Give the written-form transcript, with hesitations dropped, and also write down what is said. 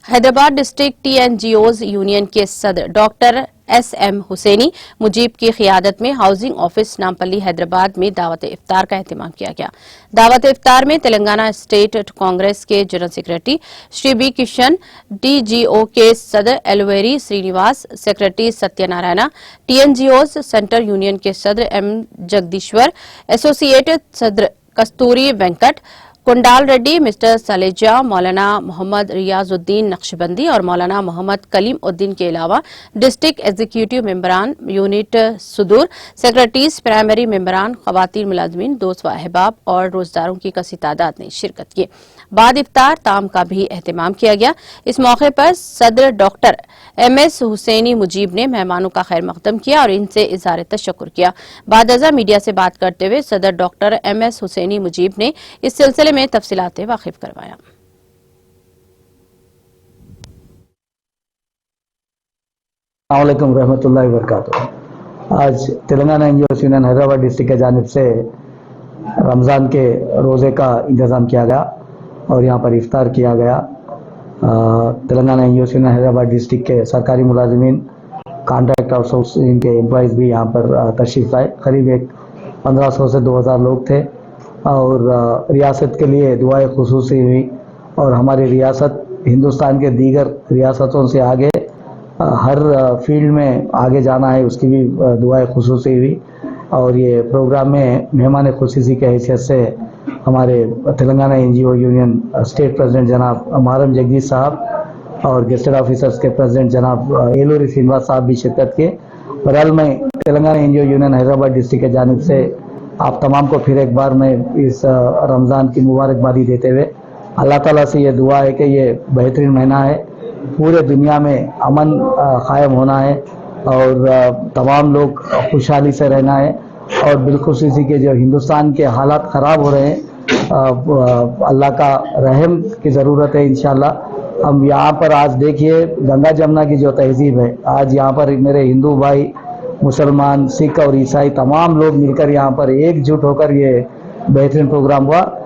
Hyderabad district TNGOs union के सदर doctor SM Husaini Mujib की क़ियादत में हाउसिंग ऑफिस नामपल्ली हैदराबाद में दावत इफ्तार का एहतमाम किया गया। दावत इफ्तार में तेलंगाना स्टेट कांग्रेस के general secretary Shri B Kishan, DGO के सदर Elveri Srinivas, secretary Satyanarayana, TNGOs centre union के सदर M जगदीश्वर, एसोसिएट सदर कस्तूरी वेंकट, कुंडाल रेड्डी, मिस्टर सलेजा, मौलाना मोहम्मद रियाजुद्दीन नक्शबंदी और मौलाना मोहम्मद कलीम उद्दीन के अलावा डिस्ट्रिक्ट एग्जीक्यूटिव मेंबरान, यूनिट सुदूर, सेक्रेटरीज, प्राइमरी मेंबरान, खवातीन मुलाजमीन, दोस्त व अहबाब और रोजदारों की कसी तादाद ने शिरकत की। बाद इफ्तार ताम का भी एहतमाम किया गया। इस मौके पर सदर डॉक्टर MS हुसैनी मुजीब ने मेहमानों का खैर मकदम किया और इनसे इज़हार तशक्कुर किया। बाद अज़ा मीडिया से बात करते हुए सदर डॉक्टर MS हुसैनी मुजीब ने इस सिलसिले में तफसीलात वाकिफ करवाया। अस्सलामुअलैकुम रहमतुल्लाहि व बरकातुहू। आज Telangana NGOs union Hyderabad district की जानिब से रमज़ान के रोज़े का इंतज़ाम किया गया और यहाँ पर इफ्तार किया गया। Telangana NGOs union Hyderabad district के सरकारी मुलाजिमीन, कॉन्ट्रैक्ट आउटसोर्सिंग के एम्प्लॉइज़ भी यहाँ पर तशरीफ़ लाए। करीब 1500 से 2000 लोग थे और रियासत के लिए दुआए खुसूसी हुई और हमारी रियासत हिंदुस्तान के दीगर रियासतों से आगे हर फील्ड में आगे जाना है, उसकी भी दुआएं खुसूसी हुई। और ये प्रोग्राम में मेहमान खुसूसी के हैसियत से हमारे Telangana NGO union state president जनाब मारम जगदीश साहब और गेस्टेड ऑफिसर्स के प्रेसिडेंट जनाब एलूरी श्रीनिवास साहब भी शिरकत किए। बहरहाल मैं Telangana NGO union Hyderabad district की जानिब से आप तमाम को फिर एक बार मैं इस रमज़ान की मुबारकबादी देते हुए अल्लाह ताला से ये दुआ है कि ये बेहतरीन महीना है, पूरे दुनिया में अमन कायम होना है और तमाम लोग खुशहाली से रहना है और बिलखुसूसी के जो हिंदुस्तान के हालात ख़राब हो रहे हैं, अल्लाह का रहम की ज़रूरत है इंशाअल्लाह। हम यहाँ पर आज देखिए गंगा जमुना की जो तहजीब है, आज यहाँ पर मेरे हिंदू भाई, मुसलमान, सिख और ईसाई तमाम लोग मिलकर यहाँ पर एकजुट होकर ये बेहतरीन प्रोग्राम हुआ।